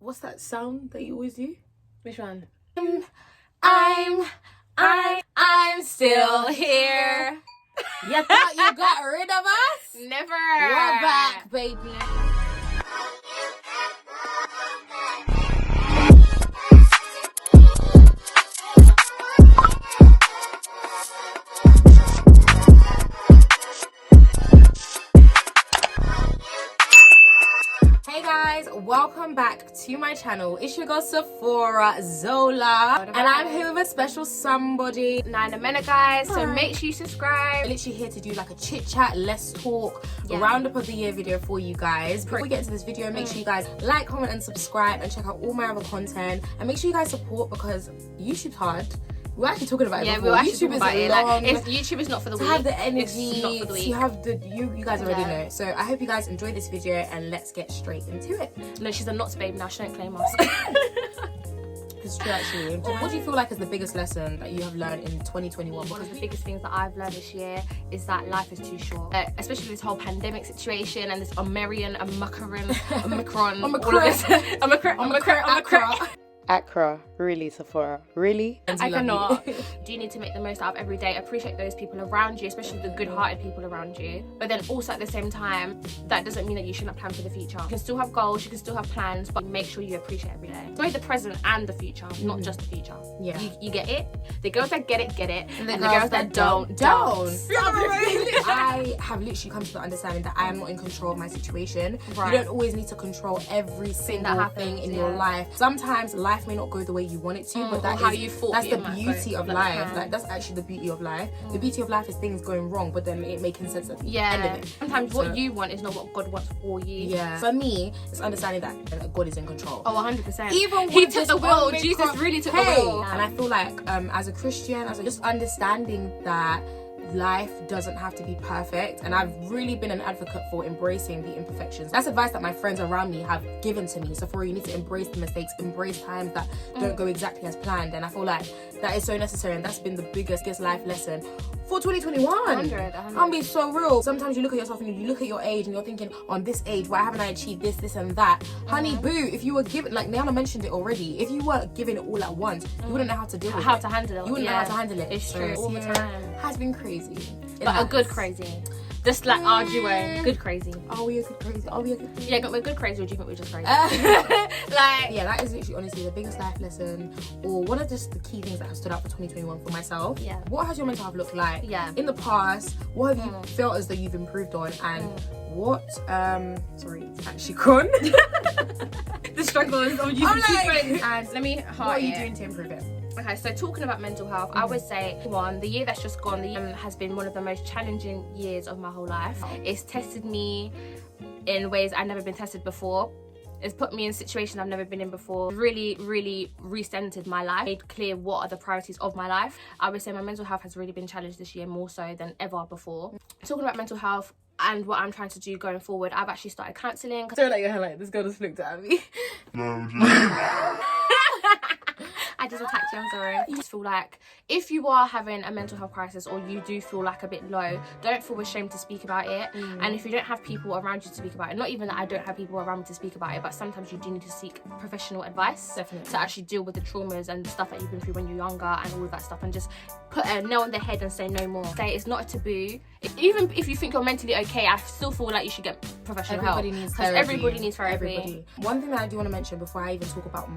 what's that sound that you always do? Which one? I'm still here. You thought you got rid of us? Never. We're back, baby. Hey guys, welcome back to my channel. It's your girl Sephora Zola, and I'm here with a special somebody, Nayana Mena, guys. So make sure you subscribe. I'm literally here to do like a chit chat, let's talk, roundup of the year video for you guys. Before we get into this video, make sure you guys like, comment, and subscribe, and check out all my other content. And make sure you guys support because YouTube's hard. We're actually talking about it before. We were actually YouTube talking about is it. Like, YouTube is not for the to week. have the energy, It's not for the week. to have the you guys already know. So I hope you guys enjoyed this video, and let's get straight into it. No, she's a nuts babe now. She don't claim us. It's true, actually. What do you feel like is the biggest lesson that you have learned in 2021? One of the biggest things that I've learned this year is that life is too short. Especially this whole pandemic situation and this Omicron, Accra, really, Sephora, really? I cannot. Do you need to make the most out of every day? Appreciate those people around you, especially the good-hearted people around you. But then also at the same time, that doesn't mean that you shouldn't plan for the future. You can still have goals, you can still have plans, but make sure you appreciate every day. Enjoy the present and the future, not just the future. Yeah. You get it? The girls that get it. And the girls that don't. I have literally come to the understanding that I am not in control of my situation. Right. You don't always need to control every single thing in your life. Sometimes life may not go the way you want it to, but that's the beauty of life. Like, that's actually the beauty of life. The beauty of life is things going wrong, but then it making sense at the end of it. Sometimes what you want is not what God wants for you. Yeah. For me, it's understanding that God is in control. Oh, 100%. Even He with took this the will. Omicron- Jesus really took the will. And I feel like as a Christian, just understanding that life doesn't have to be perfect, and I've really been an advocate for embracing the imperfections. That's advice that my friends around me have given to me. So for you need to embrace the mistakes, embrace times that don't go exactly as planned, and I feel like that is so necessary, and that's been the biggest life lesson for 2021. 100. I'm being so real. Sometimes you look at yourself and you look at your age and you're thinking, on this age, why haven't I achieved this and that? Honey boo, if you were given, like Nayana mentioned it already, if you were given it all at once, you wouldn't know how to deal with it. How to handle it. You wouldn't know how to handle it. It's true. All the time. Has been crazy. But a good crazy. Just like our duo, good crazy. Are we a good crazy? Are we a good crazy? Yeah, we're good crazy, or do you think we're just crazy? Yeah, that is literally honestly the biggest life lesson, or one of just the key things that have stood out for 2021 for myself. Yeah. What has your mental health looked like? Yeah. In the past, what have you felt as though you've improved on, and what sorry, it's actually gone. The struggles of you. And let me what are you doing to improve it? Okay, so talking about mental health, I would say the year that's just gone, the year has been one of the most challenging years of my whole life. It's tested me in ways I've never been tested before. It's put me in situations I've never been in before. Really, really recentered my life. Made clear what are the priorities of my life. I would say my mental health has really been challenged this year, more so than ever before. Talking about mental health and what I'm trying to do going forward, I've actually started counselling. Sorry that you're like, this girl just looked at me. I just attacked you, I'm sorry. I just feel like if you are having a mental health crisis, or you do feel like a bit low, don't feel ashamed to speak about it. And if you don't have people around you to speak about it, not even that I don't have people around me to speak about it, but sometimes you do need to seek professional advice. Definitely. To actually deal with the traumas and the stuff that you've been through when you're younger and all of that stuff, and just put a nail on the head and say no more. Say it's not a taboo. Even if you think you're mentally okay, I still feel like you should get professional help. Everybody needs therapy. Everybody needs therapy. Everybody. One thing that I do want to mention before I even talk about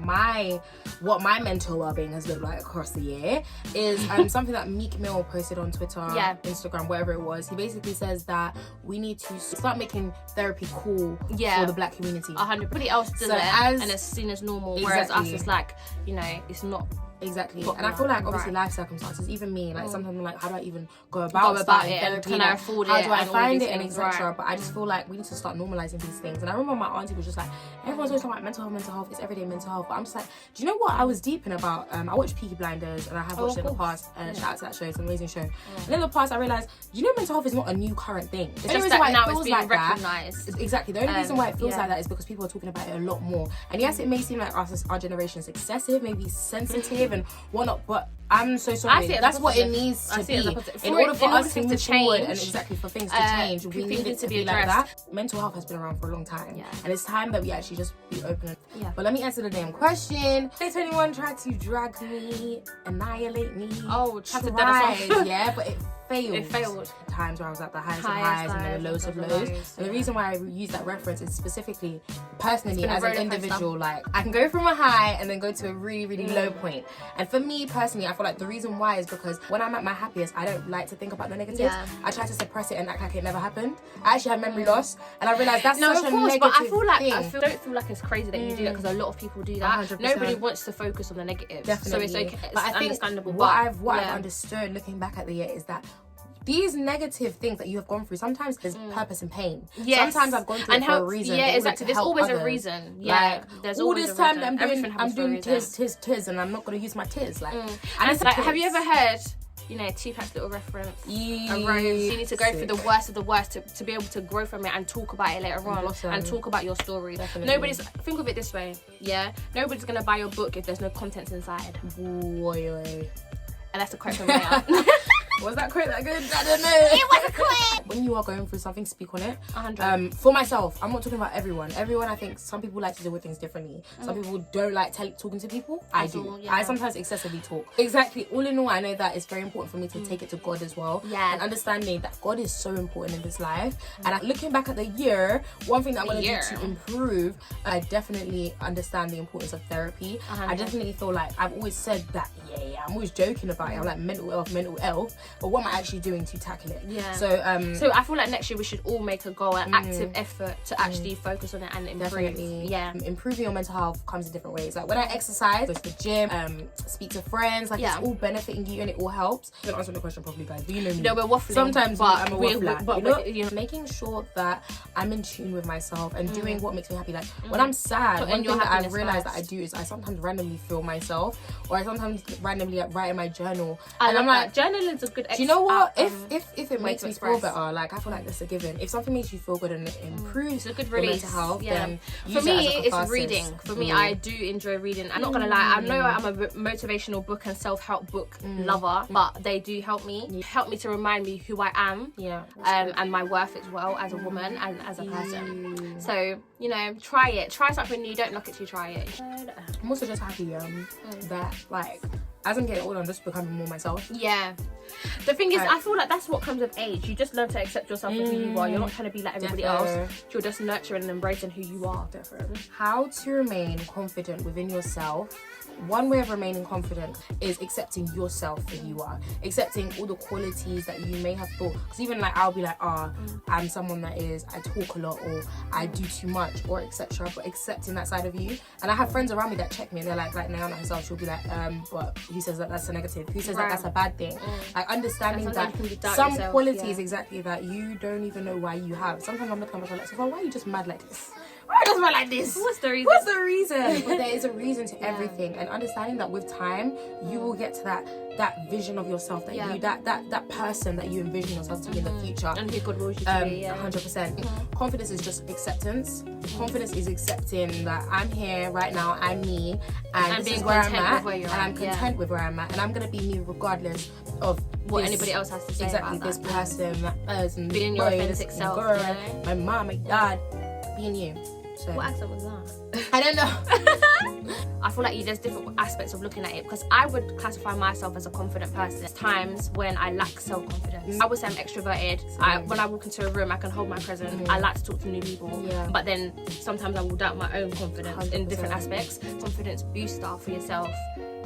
what my mental well-being has looked like across the year is something that Meek Mill posted on Twitter, Instagram, wherever it was. He basically says that we need to start making therapy cool for the black community. 100. Everybody else does it and it's seen as normal, whereas us it's like, you know, it's not. Exactly. And I feel like obviously life circumstances, even me, like sometimes I'm like, how do I even go about it? And can I afford it? How do I and find all it and these etc. right. But I just feel like we need to start normalizing these things. And I remember my auntie was just like, everyone's always talking about mental health, it's everyday mental health. But I'm just like, do you know what I was deep in about? I watched Peaky Blinders, and I have watched it in the past. Shout out to that show, it's an amazing show. And in the past I realised, do you know mental health is not a new current thing? It's just that now it's being recognised. Exactly. The only reason why it feels like that is because people are talking about it a lot more. And yes, it may seem like our generation is excessive, maybe sensitive and whatnot, but I'm so sorry. That's what it needs to be. In order for us to move forward and for things to change, we need it to be like that. Mental health has been around for a long time, and it's time that we actually just be open. Yeah. But let me answer the damn question. Did anyone try to drag me, annihilate me? Oh, tried to dead us off. Yeah, but it failed. It failed. Times where I was at the highest of highs and then the lowest of lows. And the reason why I use that reference is specifically, personally, as an individual, like, I can go from a high and then go to a really, really low point. And for me, personally, I feel like the reason why is because when I'm at my happiest, I don't like to think about the negatives. Yeah. I try to suppress it and act like it never happened. I actually have memory loss, and I realised that's No, such of a course, negative but I feel like thing. don't feel like it's crazy that you do that, because a lot of people do that. 100%. Nobody wants to focus on the negatives. Definitely. So it's okay. It's but I think understandable. what I've understood looking back at the year is that these negative things that you have gone through, sometimes there's purpose in pain. Yes. Sometimes I've gone through it for a reason. Yeah, exactly. There's always others. a reason. Yeah. Like, there's all always this a time reason. that I'm doing tis, and I'm not going to use my tis. Like, and it's like, have you ever heard, you know, Tupac's little reference? A rose. You need to go through the worst of the worst to be able to grow from it and talk about it later on and talk about your story. Definitely. Think of it this way, yeah? Nobody's going to buy your book if there's no contents inside. Boy. And that's a quote from Naya. Was that quote that good? I don't know. It was a quote. When you are going through something, speak on it. 100. For myself, I'm not talking about everyone. Everyone, I think some people like to deal with things differently. Some people don't like talking to people. I do. Yeah. I sometimes excessively talk. Exactly. All in all, I know that it's very important for me to take it to God as well. Yeah. And understanding that God is so important in this life. And looking back at the year, one thing that I'm going to do to improve, I definitely understand the importance of therapy. I definitely feel like I've always said that, I'm always joking about it. I'm like, mental health. But what am I actually doing to tackle it? Yeah. So I feel like next year we should all make a goal, an active effort to actually focus on it and improve. Definitely. Yeah. Improving your mental health comes in different ways. Like when I exercise, go to the gym, speak to friends, like it's all benefiting you and it all helps. I didn't answer the question properly, guys, but you know me. No, we're waffling. Sometimes but I'm a waffler. but you know, making sure that I'm in tune with myself and doing what makes me happy. Like when I'm sad, one thing that I've realised that I do is I sometimes randomly feel myself, or I sometimes randomly write in my journal. And I'm like, journaling's a good. Do you know what? If it makes me feel better, like I feel like that's a given. If something makes you feel good and it improves a good your release. mental health, then for me it's catharsis. Reading. For me, I do enjoy reading. I'm not gonna lie. I know I'm a motivational book and self-help book lover, but they do help me. Help me to remind me who I am. Yeah. And my worth as well as a woman and as a person. So you know, try it. Try something new. Don't knock it till you try it. I'm also just happy that like as I'm getting older, I'm just becoming more myself. Yeah. The thing is, I feel like that's what comes with age. You just learn to accept yourself for who you are. You're not trying to be like everybody else. You're just nurturing and embracing who you are. How to remain confident within yourself. One way of remaining confident is accepting yourself for who you are, accepting all the qualities that you may have thought. Because even like I'll be like, I'm someone that I talk a lot, or I do too much, or etc. But accepting that side of you. And I have friends around me that check me, and they're like Nayana herself, she'll be like, but who says that that's a negative? Who says that that's a bad thing? Like understanding that some qualities exactly that you don't even know why you have. Sometimes I'm looking at myself like, so why are you just mad like this? Why are you just mad like this? What's the reason? What's the reason? But there is a reason to everything, and understanding that with time you will get to that vision of yourself that you that person that you envision yourself to be in the future, and who God wills you to be. 100%. Confidence is just acceptance. Confidence is accepting that I'm here right now, I'm me, and this is where I'm at, and I'm content with where I'm at, and I'm gonna be me regardless of what anybody else has to say. Exactly, this person, that person, being your authentic self, girl, my mom, my dad, being you. So, what accent was that? I don't know. I feel like there's different aspects of looking at it, because I would classify myself as a confident person. There's times when I lack self-confidence. I would say I'm extroverted. When I walk into a room, I can hold my presence. I like to talk to new people. But then sometimes I will doubt my own confidence 100%. In different aspects. Confidence booster for yourself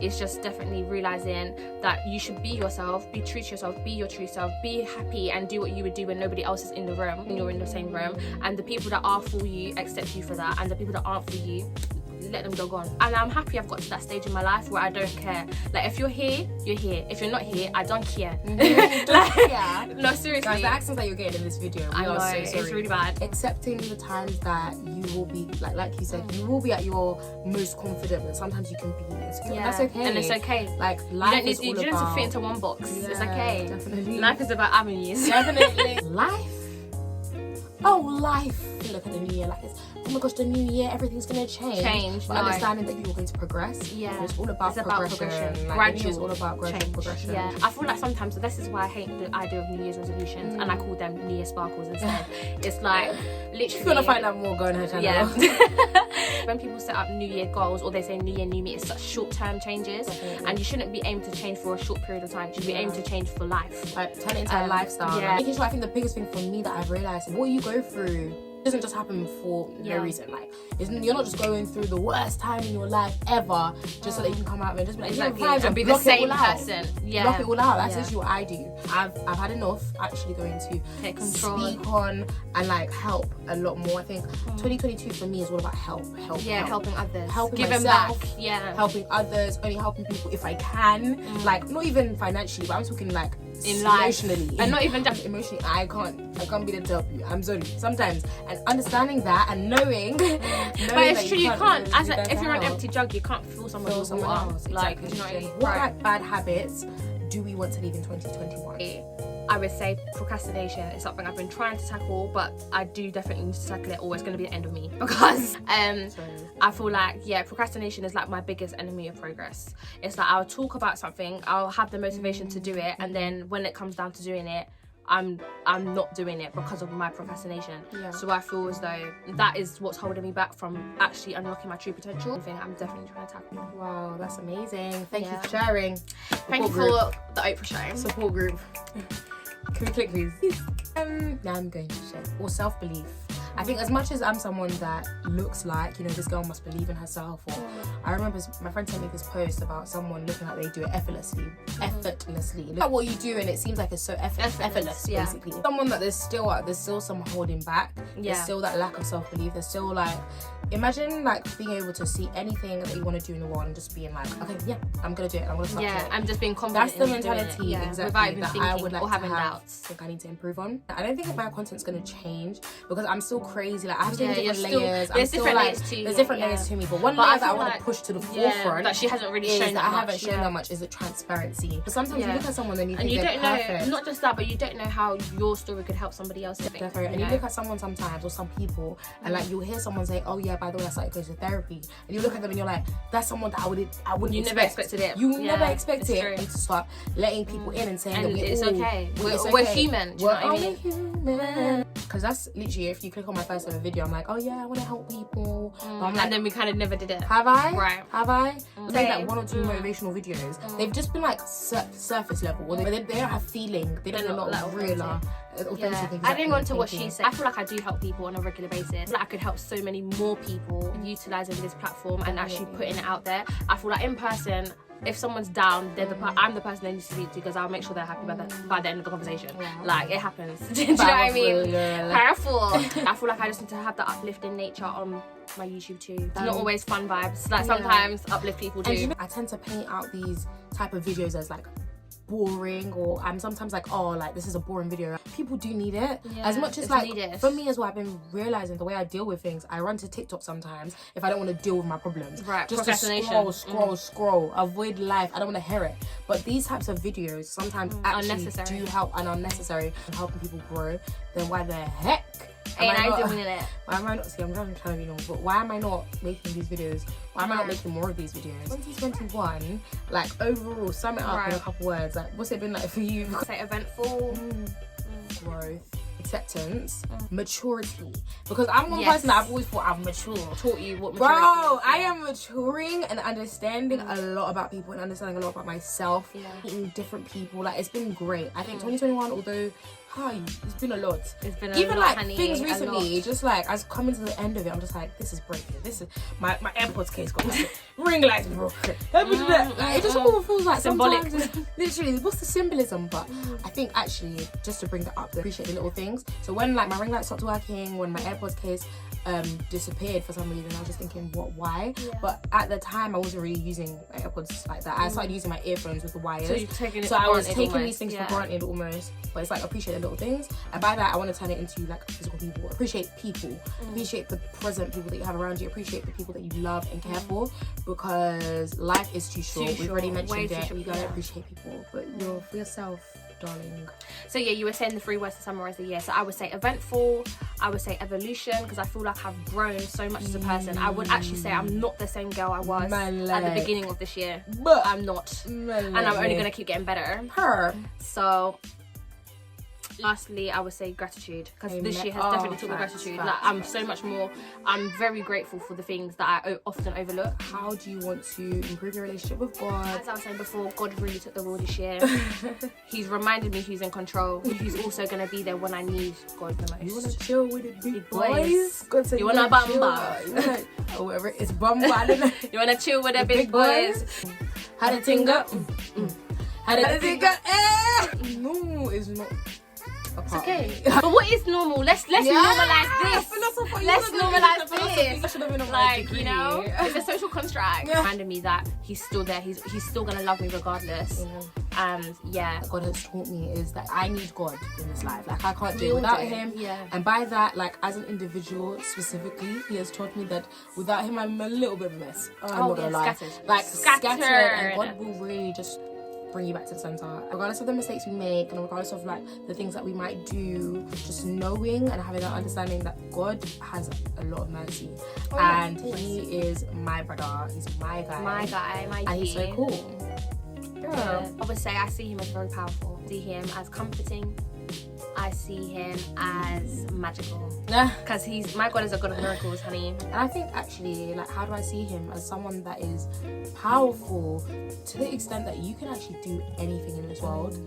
is just definitely realizing that you should be yourself, be true to yourself, be your true self, be happy and do what you would do when nobody else is in the room, when you're in the same room. And the people that are for you, accept you for that. And the people that aren't for you, let them jog on. And I'm happy I've got to that stage in my life where I don't care. Like, if you're here, you're here. If you're not here, I don't care. No, seriously. Guys, the accents that you're getting in this video, I know, so sorry. it's really bad. Accepting the times that you will be, like you said, you will be at your most confident, but sometimes you can be insecure. That's okay. And it's okay. Like, life you don't need to fit into one box. It's okay. Definitely. Life is about avenues. Definitely. Life. Oh, life. Look at the new year like it's, oh my gosh, the new year, everything's gonna change. But understanding that you're going to progress. Yeah. It's all about progression. Like, gradual. It's all about growth and progression. Yeah. I feel like sometimes this is why I hate the idea of New Year's resolutions, and I call them New Year sparkles instead. It's like literally. If you wanna find out more, go on her channel. Yeah. when people set up New Year goals or they say New Year, New Me, it's such short-term changes, and you shouldn't be aiming to change for a short period of time. You should be aiming to change for life. Like, turn it into a lifestyle. Yeah. Making sure, I think the biggest thing for me that I've realised is what you go through doesn't just happen for no reason. Like, you're not just going through the worst time in your life ever just so that you can come out and just be like, exactly. And be the same person. Yeah. Block it all out. That's literally what I do. I've had enough actually going to take control, speak on and like help a lot more. I think 2022 for me is all about help. Helping others, helping giving myself, back, helping others, only helping people if I can. Like, not even financially, but I'm talking like in life, emotionally, and not even just emotionally. I can't be there to help you. I'm sorry. Sometimes, and understanding that and knowing but it's true, you can't. If you're an help. empty jug, you can't fill someone else's water. Like, exactly. you know what I mean? What like bad habits do we want to leave in 2021? I would say procrastination is something I've been trying to tackle, but I do definitely need to tackle it, or it's going to be the end of me, because I feel like procrastination is like my biggest enemy of progress. It's like I'll talk about something, I'll have the motivation to do it, and then when it comes down to doing it, I'm not doing it because of my procrastination. So I feel as though that is what's holding me back from actually unlocking my true potential. I'm definitely trying to tackle. Wow, that's amazing. Thank you for sharing. Thank you for the Oprah show. Support group. Can we click please? Now I'm going to share. Or self-belief. I think as much as I'm someone that looks like, this girl must believe in herself, or I remember my friend sent me this post about someone looking like they do it effortlessly. Look at what you do and it seems like it's so effortless, basically. Someone that there's still some holding back. There's still that lack of self-belief. There's still like, imagine like being able to see anything that you want to do in the world and just being like, okay, I'm gonna do it. I'm gonna start it. I'm just being confident. That's the mentality, exactly, that I would like or having to have. doubts. I think I need to improve on. I don't think my content's gonna change because I'm still crazy. Like, I have so many different layers. There's different layers to you. There's different layers to me, but one layer that I want to push to the forefront that she hasn't really shown that I much. haven't shown that much is the transparency. But sometimes you look at someone and you think they're perfect. Not just that, but you don't know how your story could help somebody else. Definitely. And you look at someone sometimes, or some people, and like you'll hear someone say, "Oh yeah, by the way, I started going to therapy," and you look at them and you're like, "That's someone that I wouldn't You expect. never expected it. You never expect it." True. You need to start letting people in and saying that it's okay. We're human. Do you know what I mean? Human. Because that's literally, if you click on my first ever video, I'm like, oh yeah, I want to help people. But I'm like, and then we kind of never did it. Have I? Right. Have I? I've made like 1 or 2 motivational videos. They've just been like surface level. Or they don't have feeling. They don't have a lot of real authentic. Adding on to what she said, I feel like I do help people on a regular basis. I feel like I could help so many more people utilising this platform and actually putting it out there. I feel like in person, if someone's down, I'm the person they need to speak to, because I'll make sure they're happy by the end of the conversation. Like, it happens. Do you know what I mean? Powerful. I feel like I just need to have that uplifting nature on my YouTube too. It's not always fun vibes. Like, sometimes uplift people too. I tend to paint out these type of videos as like boring, or I'm sometimes like, oh, like this is a boring video. People do need it as much as like needed. For me as well, I've been realizing the way I deal with things. I run to TikTok sometimes if I don't want to deal with my problems, just to scroll, avoid life. I don't want to hear it. But these types of videos sometimes actually do help and are necessary in helping people grow. Then why the heck ain't I doing it? Why am I not? See, I'm trying to be normal, but why am I not making these videos? Why am I not making more of these videos? 2021, like overall, sum it up in a couple words. Like, what's it been like for you? Say eventful, growth, acceptance, maturity. Because I'm one person that I've always thought I've matured. Taught you what maturity is. I am maturing and understanding a lot about people and understanding a lot about myself. Meeting different people. Like, it's been great. I think 2021, although it's been a lot. It's been even lot, like honey, things recently, just like as coming to the end of it, I'm just like, this is breaking. This is my AirPods case got ring lights broken. It just all feels like symbolic. Literally, what's the symbolism? But I think actually, just to bring that up, I appreciate the little things. So when like my ring light stopped working, when my AirPods case disappeared for some reason, I was just thinking, why? But at the time, I wasn't really using my AirPods like that. I started using my earphones with the wires. So I was taking these things for granted almost. But it's like, appreciate the little things, and by that I want to turn it into like physical people. Appreciate people, appreciate the present people that you have around you, appreciate the people that you love and care for, because life is too short. We've already mentioned it. You gotta appreciate people, but you're for yourself, darling. So you were saying the 3 words to summarize the year. So I would say eventful, I would say evolution, because I feel like I've grown so much as a person. I would actually say I'm not the same girl I was at the beginning of this year, but I'm not, and I'm only gonna keep getting better. So Lastly, I would say gratitude, because Amen. this year has definitely taught me Facts, gratitude. facts, Like, I'm facts. so much more. I'm very grateful for the things that I often overlook. How do you want to improve your relationship with God? As I was saying before, God really took the rule this year. He's reminded me he's in control. He's also going to be there when I need God the most. You wanna chill with the big boys? boys? God said You wanna chill. bamba? Or whatever it is, bamba. You want to chill with the big boys? How to ting up? How to ting up? No, it's not. Okay. But what is normal? Let's normalize this. Philosopher, Let's normalize this. You should have been on my Like, degree. you know, it's a social construct. Yeah. Reminded me that he's still there. He's still gonna love me regardless. Yeah. God has taught me is that I need God in this life. Like I can't do We it all without do, Him. yeah. And by that, like as an individual specifically, He has taught me that without Him, I'm a little bit of a mess. I'm not gonna lie. scattered. Like scattered, and Scattered. God will really just bring you back to the center, regardless of the mistakes we make and regardless of like the things that we might do. Just knowing and having that understanding that God has a lot of mercy, and He is my brother. He's my guy. My And he's so G. cool. Yeah. I would say I see him as very powerful. I see him as comforting. I see him as magical. Yeah. Because my God is a God of miracles, honey. And I think actually, like, how do I see him as someone that is powerful to the extent that you can actually do anything in this world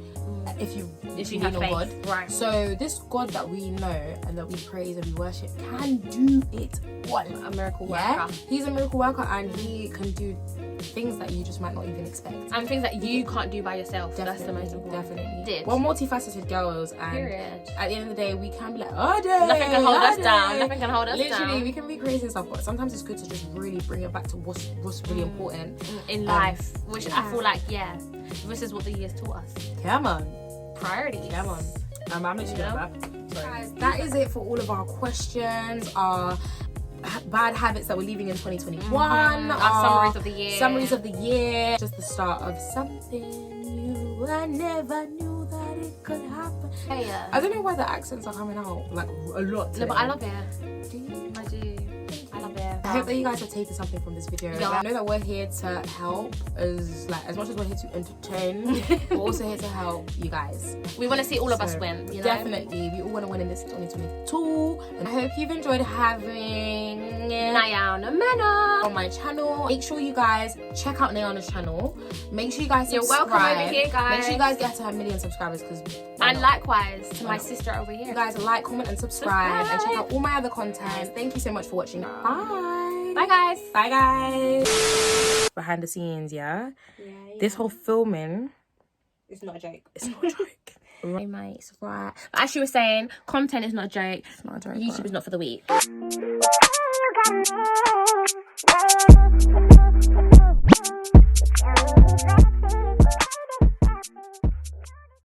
if you have lean on faith. God. Right. So this God that we know and that we praise and we worship can do it all. A miracle Yeah, worker. He's a miracle worker and He can do things that you just might not even expect. And things that you can't do by yourself. That's the most important. Definitely. Did. We're multifaceted girls, and Period. at the end of the day, we can be like, oh, day, Nothing can hold us oh, down. day. Nothing can hold us Literally, down. we can be crazy and stuff, but sometimes it's good to just really bring it back to what's really important. In life. Which I feel like, this is what the year's taught us. Come on. Priorities. Come on. I'm literally You know? gonna Sorry. Guys, that is it for all of our questions, our bad habits that we're leaving in 2021, Our summaries of the year. Summaries of the year. Just the start of something new. I never knew that it could happen. Yeah. I don't know why the accents are coming out like a lot today. No, but I love it. Do you? I do. I love it. I hope that you guys have taken something from this video. Yeah. I know that we're here to help, as much as we're here to entertain, we're also here to help you guys. We want to see all of us So, win, you know? Definitely, we all want to win in this 2022, and I hope you've enjoyed having Nayana Mena on my channel. Make sure you guys check out Nayana's channel. Make sure you guys You're subscribe. welcome over here, guys. Make sure you guys get to her 1 million subscribers, because And likewise to my not? sister over here. you guys like, comment, and subscribe, and check out all my other content. Thank you so much for watching. Bye. Bye, guys. Bye, guys. Behind the scenes, yeah. This whole filming, It's not a joke. it's not a joke. Hey, mate. Right. But as she was saying, content is not a joke. It's not a joke. YouTube is not for the weak. You got me.